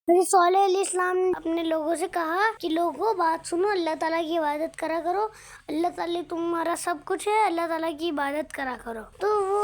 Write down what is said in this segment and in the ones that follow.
हज़रत सौलेह अलैहिस्सलाम ने अपने लोगों से कहा कि लोगों बात सुनो, अल्लाह ताला की इबादत करा करो, अल्लाह ताला तुम्हारा सब कुछ है, अल्लाह ताला की इबादत करा करो। तो वो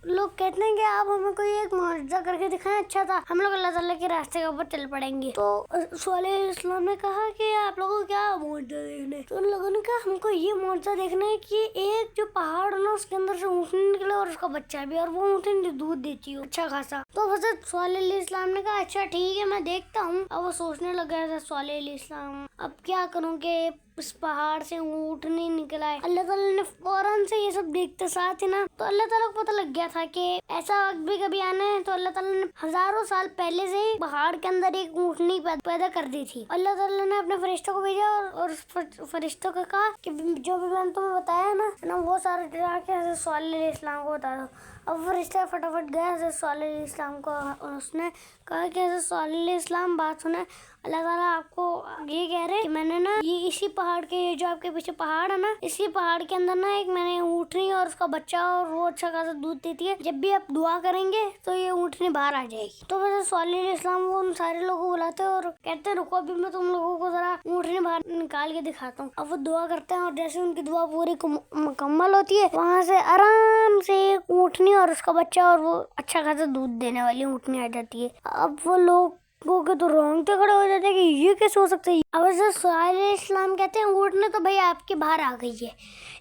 लोग कहते हैं कि आप हमें कोई एक मुआजिज़ा करके दिखाएं, अच्छा था, हम लोग अल्लाह ताला के रास्ते के ऊपर चल पड़ेंगे। तो सौलेह अलैहिस्सलाम ने कहा कि आप लोगों को क्या मुआजिज़ा देखना है? तो उन लोगों ने कहा हमको ये मुआजिज़ा देखना है कि एक जो पहाड़ है ना उसके अंदर से ऊँटनी निकले और उसका बच्चा भी, और वो ऊँटनी दूध देती हो अच्छा खासा। तो हज़रत सौलेह अलैहिस्सलाम ने कहा अच्छा ठीक है मैं देखता हूँ। अब वो सोचने लग गया था सौलेह अलैहिस्सलाम, अब क्या करूँ कि इस पहाड़ से ऊँटनी निकला है। अल्लाह ताला ने फौरन से ये सब देखते साथ ही ना, तो अल्लाह ताला को पता लग गया था कि ऐसा वक्त भी कभी आना है। तो अल्लाह ताला ने हजारों साल पहले से ही पहाड़ के अंदर एक ऊँटनी पैदा कर दी थी। अल्लाह ताला ने अपने फरिश्तों को भेजा और उस फरिश्तों को कहा कि जो भी मैंने तुम्हें बताया ना वो सारा जाके हज़रत सौलेह अलैहिस्सलाम को बता दो। अब फरिश्ता फटाफट गया हज़रत सौलेह अलैहिस्सलाम को और उसने कहा कि हज़रत सौलेह अलैहिस्सलाम बात सुने, अल्लाह ताला आपको ये कह रहे हैं कि मैंने ना ये इसी पहाड़ के, ये जो आपके पीछे पहाड़ है ना, इसी पहाड़ के अंदर ना एक मैंने ऊँटनी और उसका बच्चा, और वो अच्छा खासा दूध देती है, जब भी आप दुआ करेंगे तो ये ऊँटनी बाहर आ जाएगी। तो वैसे सौलेह अलैहिस्सलाम वो उन सारे लोगों को बुलाते हैं और कहते हैं रुको अभी मैं तुम लोगों को जरा ऊँटनी बाहर निकाल के दिखाता हूँ। अब वो दुआ करते हैं और जैसे उनकी दुआ पूरी मुकम्मल होती है, वहाँ से आराम से एक ऊँटनी और उसका बच्चा और वो अच्छा खासा दूध देने वाली ऊँटनी आ जाती है। अब वो लोग के तो रोंगटे खड़े हो जाते हैं कि ये कैसे हो सकता है। अब सौलेह अलैहिस्सलाम कहते हैं ऊँटनी तो भाई आपके बाहर आ गई है,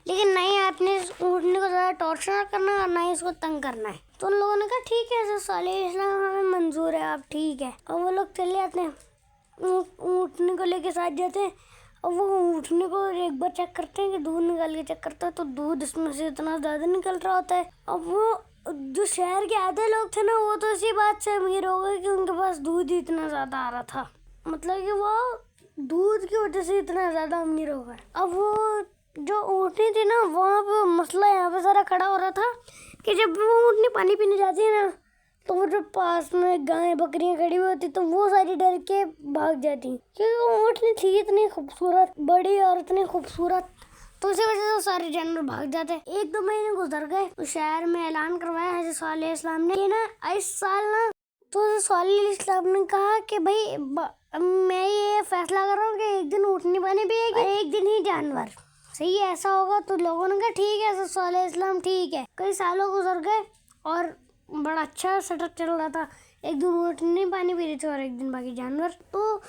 लेकिन नहीं आपने इस ऊँटनी को ज़्यादा टॉर्चर करना और ना इसको तंग करना है। तो उन लोगों ने कहा ठीक है सौलेह अलैहिस्सलाम हमें मंजूर है, आप ठीक है। और वो लोग चले जाते हैं, ऊँटनी को लेके साथ जाते हैं और वो ऊँटनी को एक बार चेक करते हैं कि दूध निकाल के चेक करते हैं तो दूध इसमें से इतना ज़्यादा निकल रहा होता है। अब वो जो शहर के आधे लोग थे ना वो तो इसी बात से अमीर हो गए कि उनके पास दूध ही इतना ज़्यादा आ रहा था, मतलब कि वो दूध की वजह से इतना ज़्यादा अमीर हो गए। अब वो जो ऊँटनी थी ना वहाँ पे मसला यहाँ पे सारा खड़ा हो रहा था कि जब वो ऊँटनी पानी पीने जाती है ना तो वो जो पास में गाय बकरियां खड़ी हुई होती तो वो सारी डर के भाग जाती, क्योंकि वो ऊँटनी थी इतनी खूबसूरत, बड़ी और इतनी खूबसूरत, तो उसी वजह से सारे जानवर भाग जाते। 1-2 महीने गुजर गए तो शहर में ऐलान करवाया हज़रत सौलेह अलैहिस्सलाम ने कि ना इस साल ना, तो सौलेह अलैहिस्सलाम ने कहा कि भाई मैं ये फैसला कर रहा हूँ कि एक दिन ऊँटनी पानी पिएगी और एक दिन ही जानवर, सही है ऐसा होगा। तो लोगों ने कहा ठीक है हज़रत सौलेह अलैहिस्सलाम ठीक है। कई सालों गुजर गए और बड़ा अच्छा सेटअप चल रहा था, एक दिन ऊँटनी पानी पी रही थी और एक दिन बाकी जानवर। तो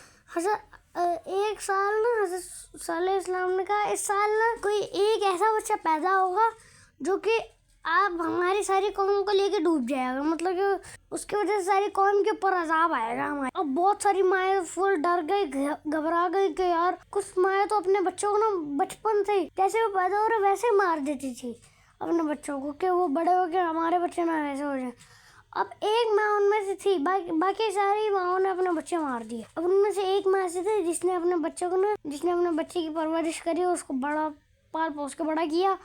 एक साल ना हज़रत सौलेह अलैहिस्सलाम ने कहा इस साल ना कोई एक ऐसा बच्चा पैदा होगा जो कि आप हमारी सारी कौम को लेके डूब जाएगा, मतलब कि उसकी वजह से सारी कौम के ऊपर अजाब आएगा हमारे। अब बहुत सारी माएँ फुल डर गई, घबरा गई कि यार कुछ माएँ तो अपने बच्चों को ना बचपन से जैसे वो पैदा हो रहे वैसे मार देती थी अपने बच्चों को कि वो बड़े हो के हमारे बच्चे ना ऐसे हो जाए। अब एक माँ उनमें से थी, बाकी सारी माँओं ने अपने बच्चे मार दिए। अब उनमें से एक माँ ऐसी थी जिसने अपने बच्चे को ना, जिसने अपने बच्चे की परवरिश करी, उसको बड़ा पाल पोस के बड़ा किया,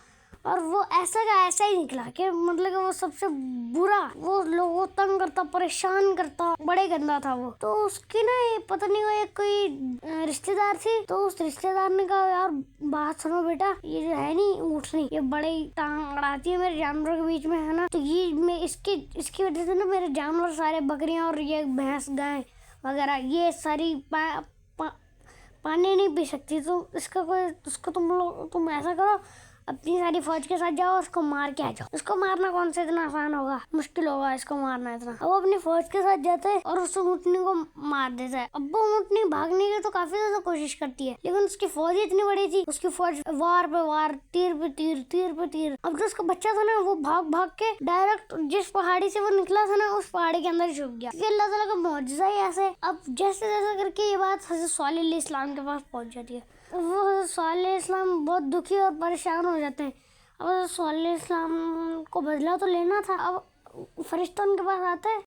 और वो ऐसा का ऐसा ही निकला कि मतलब कि वो सबसे बुरा, वो लोगों को तंग करता, परेशान करता, बड़े गंदा था वो। तो उसकी ना पता नहीं वो एक कोई रिश्तेदार थी, तो उस रिश्तेदार ने कहा यार बात सुनो बेटा, ये जो है नहीं ऊँटनी, ये बड़ी टांग अड़ाती है मेरे जानवरों के बीच में है ना, तो ये मैं इसकी वजह से ना मेरे जानवर सारे बकरियां और ये भैंस गाय वगैरह ये सारी पानी नहीं पी सकती, तो इसका कोई उसको तुम ऐसा करो अपनी सारी फौज के साथ जाओ, उसको मार के आ जाओ। उसको मारना कौन सा इतना आसान होगा, मुश्किल होगा इसको मारना इतना। अब वो अपनी फौज के साथ जाते हैं और उस ऊँटनी को मार देता है। अब वो ऊँटनी भागने की तो काफी ज्यादा कोशिश करती है, लेकिन उसकी फौज इतनी बड़ी थी, उसकी फौज वार पे वार, तीर पे तीर, तीर पे तीर। अब जो उसका बच्चा था ना वो भाग भाग के डायरेक्ट जिस पहाड़ी से वो निकला था ना उस पहाड़ी के अंदर छुप गया, क्योंकि अल्लाह ताला का मौजज़ा ही ऐसे। अब जैसे जैसे करके ये बात हज़रत सौलेह अलैहिस्सलाम के पास पहुंच जाती है, वो सौलेह अलैहिस्सलाम बहुत दुखी और परेशान हो जाते हैं। अब सौलेह अलैहिस्सलाम को बदला तो लेना था, अब फरिश्ता उनके पास आता है।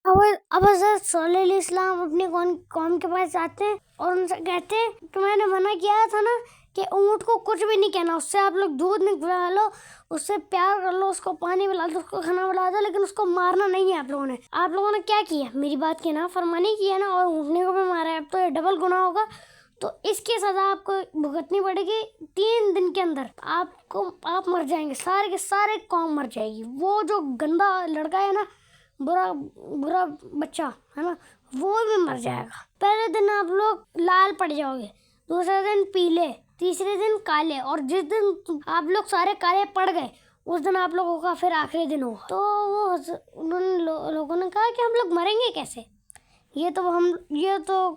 अब हज़रत सौलेह अलैहिस्सलाम अपनी कौम के पास जाते हैं और उनसे कहते हैं कि मैंने मना किया था ना कि ऊँट को कुछ भी नहीं कहना, उससे आप लोग दूध निकलवा लो, उससे प्यार कर लो, उसको पानी पिला दो, उसको खाना पिला दो, लेकिन उसको मारना नहीं है। आप लोगों ने क्या किया, मेरी बात की ना फरमानी की है ना, और ऊँटनी को भी मारा है, अब तो ये डबल गुनाह होगा, तो इसकी सजा आपको भुगतनी पड़ेगी। 3 दिन के अंदर आप मर जाएंगे, सारे के सारे कौम मर जाएगी। वो जो गंदा लड़का है ना, बुरा बच्चा है ना, वो भी मर जाएगा। पहले दिन आप लोग लाल पड़ जाओगे, दूसरे दिन पीले, तीसरे दिन काले, और जिस दिन आप लोग सारे काले पड़ गए उस दिन आप लोगों का फिर आखिरी दिन होगा। तो वो उन्होंने लोगों ने कहा कि हम लोग मरेंगे कैसे, ये तो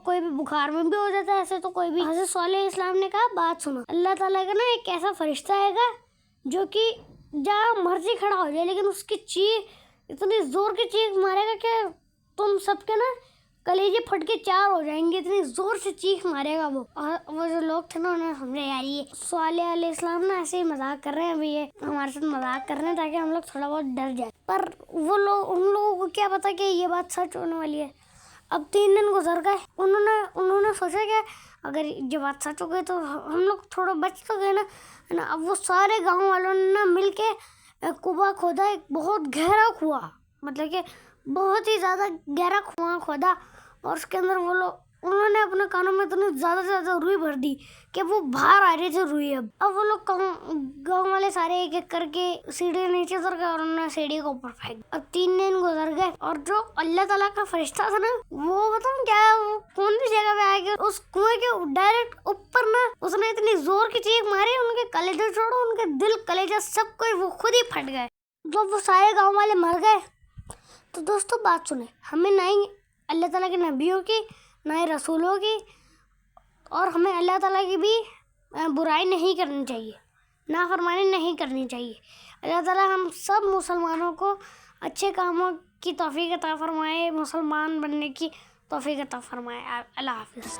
कोई भी बुखार में भी हो जाता है, ऐसे तो कोई भी। हज़रत सौलेह इस्लाम ने कहा बात सुनो, अल्लाह ताला का ना एक ऐसा फरिश्ता हैगा जो कि जहाँ मर्जी खड़ा हो जाए, लेकिन उसकी चीख, इतनी जोर की चीख मारेगा कि तुम सबके ना कलेजे फट के चार हो जाएंगे, इतनी जोर से चीख मारेगा वो। और वो जो लोग थे ना उन्हें समझे यार ये सौलेह अलैहिस्सलाम ना ऐसे ही मजाक कर रहे हैं, अभी ये हमारे साथ मजाक कर रहे हैं ताकि हम लोग थोड़ा बहुत डर जाए। पर वो लोग, उन लोगों को क्या पता कि ये बात सच होने वाली है। अब 3 दिन गुजर गए, उन्होंने सोचा कि अगर ये बात सच हो गई तो हम लोग थोड़ा बच तो गए ना, है ना। अब वो सारे गांव वालों ने ना मिल के कुआं खोदा, एक बहुत गहरा कुआं, मतलब कि बहुत ही ज़्यादा गहरा कुआं खोदा, और उसके अंदर उन्होंने अपने कानों में इतनी ज़्यादा से ज़्यादा रुई भर दी कि वो बाहर आ रही थी रुई। अब वो लोग गाँव वाले सारे एक एक करके सीढ़ी नीचे उतर गए और उन्होंने सीढ़ी को ऊपर फेंक। अब 3 दिन गुजर गए और जो अल्लाह ताला का फरिश्ता था ना, वो बताऊं क्या, वो कौन सी जगह पे आ गया, उस कुएं के डायरेक्ट ऊपर ना उसने इतनी जोर की चीख मारी, उनके कलेजे छोड़ो, उनके दिल कलेजा सब कोई वो खुद ही फट गए। जब वो सारे गाँव वाले मर गए तो दोस्तों बात सुने, हमें ना ही अल्लाह ताला के नबियों की, ना ही रसूलों की, और हमें अल्लाह ताला की भी बुराई नहीं करनी चाहिए, नाफरमानी नहीं करनी चाहिए। अल्लाह ताला हम सब मुसलमानों को अच्छे कामों की तौफीक अता फरमाए, मुसलमान बनने की तौफीक अता फरमाए। अल्लाह हाफिज़।